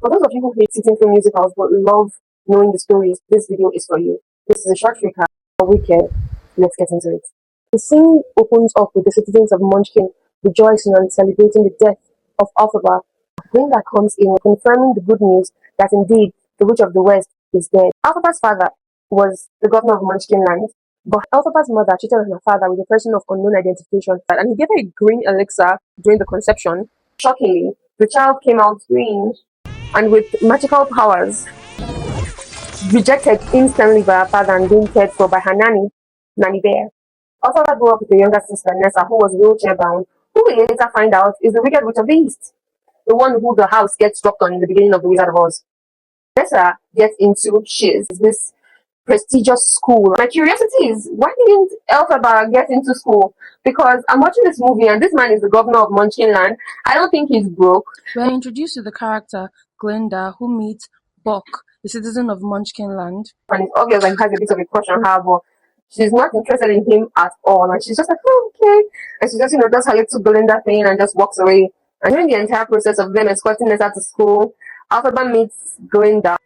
For those of you who hate sitting through musicals but love knowing the stories, this video is for you. This is a short recap of Wicked. Let's get into it. The scene opens up with the citizens of Munchkin rejoicing and celebrating the death of Elphaba. Glinda comes in, confirming the good news that indeed the Witch of the West is dead. Elphaba's father was the governor of Munchkin Land, but Elphaba's mother cheated on her father with a person of unknown identification, and he gave her a green elixir during the conception. Shockingly, the child came out green and with magical powers, rejected instantly by her father and being cared for by her Nanny Bear. Elphaba grew up with a younger sister, Nessa, who was wheelchair bound, who we later find out is the Wicked Witch of the East, the one who the house gets dropped on in the beginning of The Wizard of Oz. Nessa gets into Shiz, this prestigious school. My curiosity is, why didn't Elphaba get into school? Because I'm watching this movie and this man is the governor of Munchkin Land. I don't think he's broke. We're introduced to the character Glinda, who meets Buck, the citizen of Munchkin Land. And it's obvious that he has a bit of a crush on her, but she's not interested in him at all. And she's just like, oh, okay. And she just, does her little Glinda thing and just walks away. And during the entire process of them escorting Nessa to school, Elphaba meets Glinda.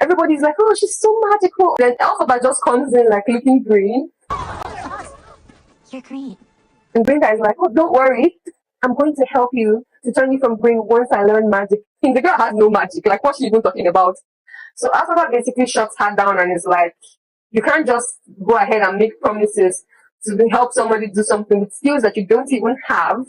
Everybody's like, oh, she's so magical. Then Elphaba just comes in like looking green. You're green. And Glinda is like, oh, don't worry. I'm going to help you to turn you from green once I learn magic. The girl has no magic. Like, what's she even talking about? So Elphaba basically shuts her down and is like, you can't just go ahead and make promises to help somebody do something with skills that you don't even have.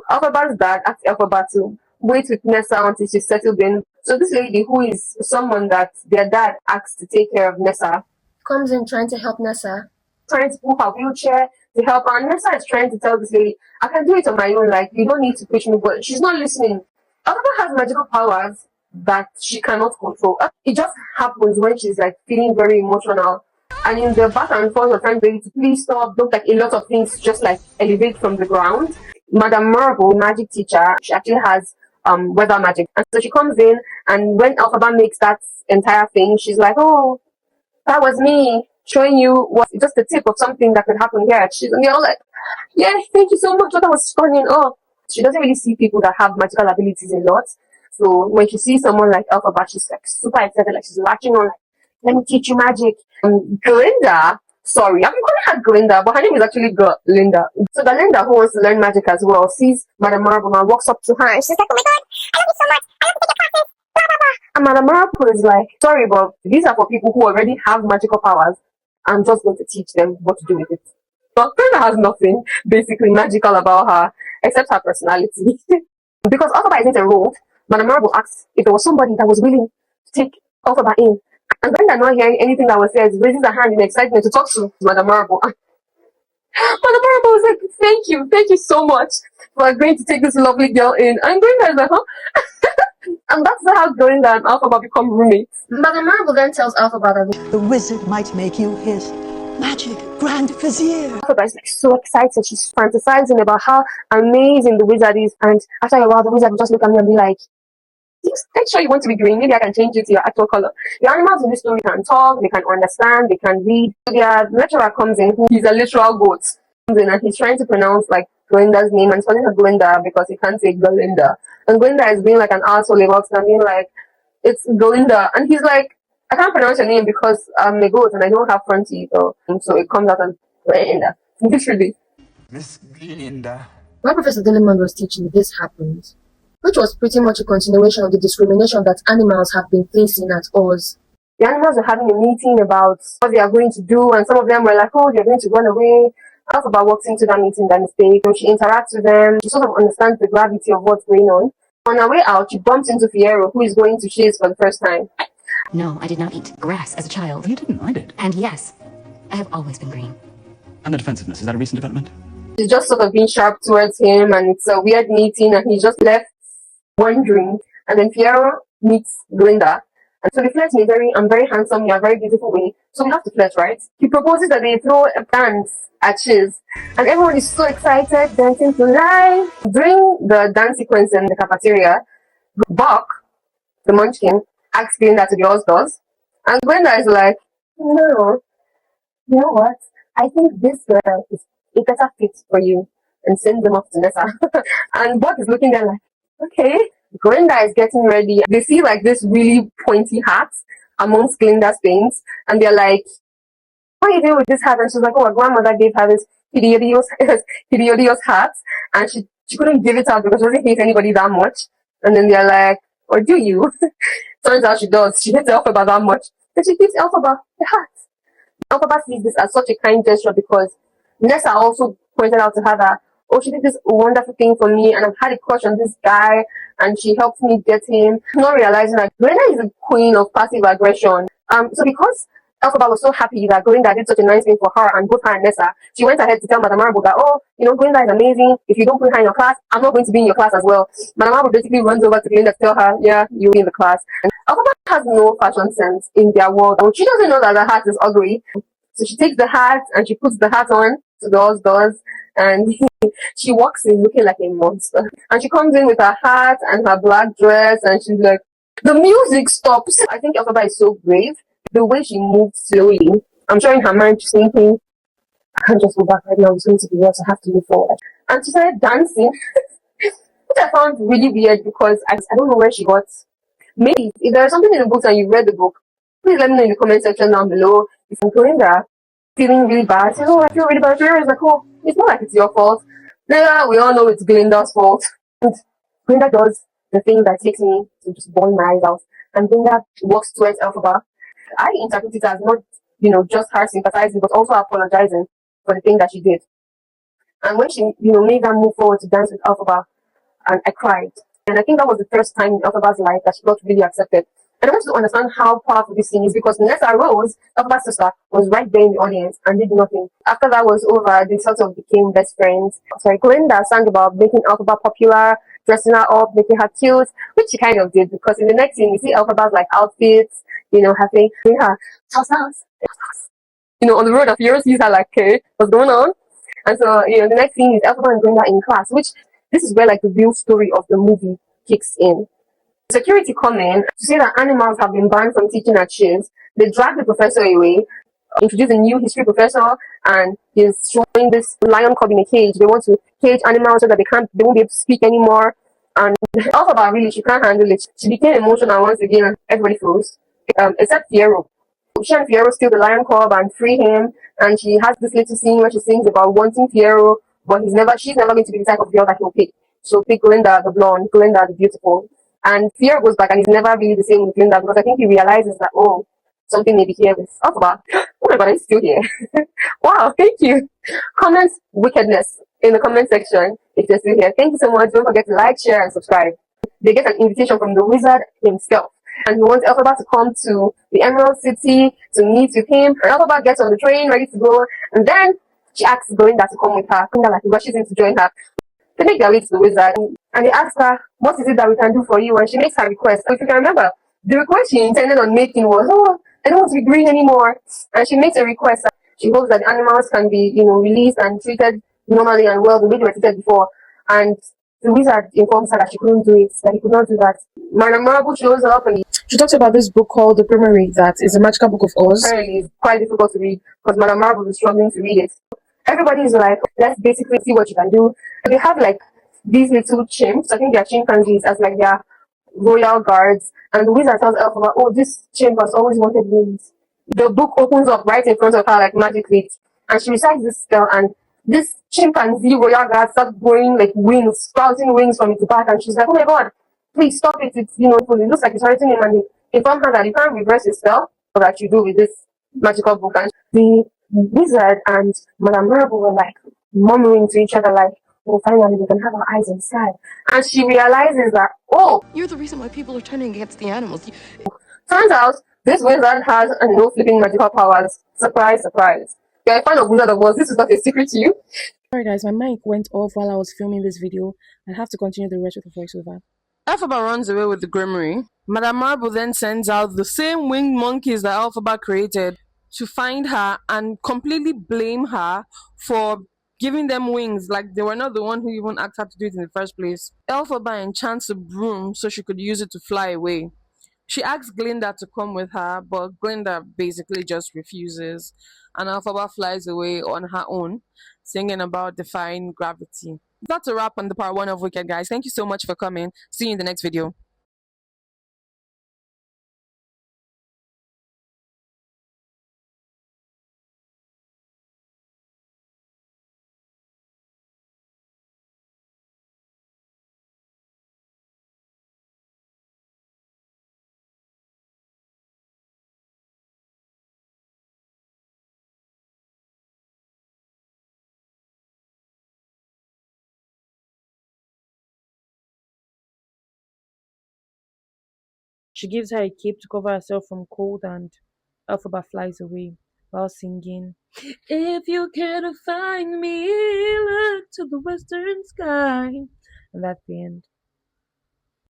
Elphaba's dad asked Elphaba to wait with Nessa until she's settled in. So this lady, who is someone that their dad asked to take care of Nessa, Comes in trying to help Nessa. trying to pull her wheelchair to help her. And Nessa is trying to tell this lady, I can do it on my own, like, you don't need to push me, but she's not listening. Elphaba has magical powers that she cannot control. It just happens when she's like feeling very emotional. And in the back and forth of trying to please stop, don't, like, a lot of things just like elevate from the ground. Madame Marble, magic teacher, she actually has weather magic. And so she comes in, and when Elphaba makes that entire thing, she's like, oh, that was me showing you what just the tip of something that could happen here. She's all like, yeah, thank you so much. That was stunning. Oh, she doesn't really see people that have magical abilities a lot. So when she sees someone like Elphaba, she's like super excited, like she's latching on, like, let me teach you magic. Glinda, sorry, I've been calling her Glinda, but her name is actually Glinda. So Glinda, who wants to learn magic as well, sees Madame Marble and walks up to her and she's like, oh my god, I love you so much, I love to take your classes, blah blah blah. And Madame Marble is like, sorry, but these are for people who already have magical powers. I'm just going to teach them what to do with it. So Glinda has nothing basically magical about her except her personality. Because Elphaba isn't enrolled, Madame Marble asks if there was somebody that was willing to take Elphaba in. And Glinda, not hearing anything that was said, raises her hand in excitement to talk to Madame Marble. Madame Marble was like, thank you so much for agreeing to take this lovely girl in. And Glinda is like, huh? And that's how Glinda and Elphaba become roommates. Madame Marble then tells Elphaba that the wizard might make you his magic grand vizier. Elphaba is like so excited. She's fantasizing about how amazing the wizard is. And after a while, the wizard will just look at me and be like, make sure you want to be green. Maybe I can change it to your actual color. The animals in this story can talk, they can understand, they can read. Their lecturer comes in, who is a literal goat. Comes in and he's trying to pronounce like Glinda's name and calling her Glinda because he can't say Glinda. And Glinda is being like an asshole about it and being like, it's Glinda. And he's like, I can't pronounce your name because I'm a goat and I don't have front teeth. And so it comes out as Glinda. Literally. Miss Glinda. While Professor Dilliman was teaching, this happened, which was pretty much a continuation of the discrimination that animals have been facing at Oz. The animals were having a meeting about what they are going to do, and some of them were like, oh, they're going to run away. Elphaba walks into that meeting by mistake, and she interacts with them. She sort of understands the gravity of what's going on. On her way out, she bumps into Fiyero, who is going to Shiz for the first time. No, I did not eat grass as a child. You didn't, I did. And yes, I have always been green. And the defensiveness, is that a recent development? She's just sort of being sharp towards him, and it's a weird meeting, and he's just left wondering. And then Fiyero meets Glinda. And so they flirt in a very handsome, very beautiful way. So we have to flirt, right? He proposes that they throw a dance at Shiz. And everyone is so excited, dancing to life. During the dance sequence in the cafeteria, Buck, the munchkin, asks Glinda to the outdoors. And Glinda is like, no, you know what? I think this girl is a better fit for you. And sends them off to Nessa. And Buck is looking there like, Okay, Glinda is getting ready. They see like this really pointy hat amongst Glinda's things, and they're like, "What are you doing with this hat?" And she's like, "Oh, her grandmother gave her this hideous, hideous hat, and she couldn't give it out because she doesn't hate anybody that much." And then they're like, "Or do you?" Turns out she does. She hates Elphaba that much, and she gives Elphaba the hat. Elphaba sees this as such a kind gesture because Nessa also pointed out to her that, oh, she did this wonderful thing for me, and I've had a crush on this guy, and she helped me get him. Not realizing that Glinda is a queen of passive aggression. So because Elphaba was so happy that Glinda did such a nice thing for her and both her and Nessa, she went ahead to tell Madame Marble that, oh, Glinda is amazing. If you don't put her in your class, I'm not going to be in your class as well. Madame Marble basically runs over to Glinda to tell her, yeah, you'll be in the class. And Elphaba has no fashion sense in their world. She doesn't know that the hat is ugly. So she takes the hat and she puts the hat on, so does, and she walks in looking like a monster. And she comes in with her hat and her black dress, and she's like, the music stops. I think Elphaba is so brave. The way she moved slowly, I'm sure in her mind she's thinking, I can't just go back right now. It's going to be worse. I have to move forward. And she started dancing, which I found really weird because I don't know where she got. Maybe if there's something in the book and you read the book, please let me know in the comment section down below. If I'm going there feeling really bad, say, oh, I feel really bad. Is like, oh, it's not like it's your fault. Later, we all know it's Glinda's fault. And Glinda does the thing that takes me to just burn my eyes out. And Glinda walks towards Elphaba. I interpret it as not, just her sympathizing, but also apologizing for the thing that she did. And when she, made that move forward to dance with Elphaba, and I cried. And I think that was the first time in Elphaba's life that she got really accepted. And I want you to understand how powerful this scene is because Nessa Rose, Elphaba's sister, was right there in the audience and did nothing. After that was over, they sort of became best friends. Sorry, Glinda sang about making Elphaba popular, dressing her up, making her cute, which she kind of did because in the next scene, you see Elphaba's like outfits, having her tossers, on the road, and Fiora sees her like, okay, what's going on? And so, the next scene is Elphaba and Glinda in class, which this is where like the real story of the movie kicks in. Security come in to say that animals have been banned from teaching at Shiz. They drag the professor away, introduce a new history professor, and he's showing this lion cub in a cage. They want to cage animals so that they won't be able to speak anymore. And Elphaba really, she can't handle it. She became emotional once again. Everybody froze, except Fiero. She and Fiero steal the lion cub and free him, and she has this little scene where she sings about wanting Fiero, but she's never going to be the type of girl that he'll pick. So pick Glinda the blonde, Glinda the beautiful. And Fiero goes back and he's never really the same with Glinda because I think he realizes that, oh, something may be here with Elphaba. Oh my god, I'm still here. Wow, thank you. Comments wickedness in the comment section if you're still here. Thank you so much. Don't forget to like, share, and subscribe. They get an invitation from the wizard himself. And he wants Elphaba to come to the Emerald City to meet with him. And Elphaba gets on the train, ready to go. And then she asks Glinda to come with her. Glinda like rushes in to join her. They make their way to the wizard and they ask her, what is it that we can do for you? And she makes her request. So if you can remember, the request she intended on making was, oh, I don't want to be green anymore. And she makes a request. She hopes that the animals can be, released and treated normally and well the way they were treated before. And the wizard informs her that she couldn't do it, that he could not do that. Madame Marble shows up and She talks about this book called The Primary that is a magical book of Oz. apparently it's quite difficult to read because Madame Marble is struggling to read it. Everybody is like, let's basically see what you can do. They have like these little chimps, I think they're chimpanzees, as like their royal guards. And the wizard tells Elphaba, oh, this chimp has always wanted wings. The book opens up right in front of her like magically. And she recites this spell and this chimpanzee royal guard starts growing like wings, sprouting wings from its back. And she's like, oh my god, please stop it. It's, it looks like it's hurting him. And they inform her that you can't reverse the spell that you do with this magical book. And the wizard and Madame Marble were like murmuring to each other like, oh, finally we can have our eyes inside. And she realizes that, oh, You're the reason why people are turning against the animals. turns out this wizard has no flipping magical powers. Surprise, surprise. You're a fan of Wizard of Oz. This is not a secret to you. Sorry guys, my mic went off while I was filming this video. I have to continue the rest with the voiceover. Elphaba runs away with the Grimoire. Madame Marble then sends out the same winged monkeys that Elphaba created to find her and completely blame her for giving them wings, like they were not the one who even asked her to do it in the first place. Elphaba enchants a broom so she could use it to fly away. She asks Glinda to come with her, but Glinda basically just refuses, and Elphaba flies away on her own, singing about defying gravity. That's a wrap on the part one of Wicked, guys. Thank you so much for coming. See you in the next video. She gives her a cape to cover herself from cold, and Elphaba flies away while singing, "If you care to find me, look to the western sky." And that's the end.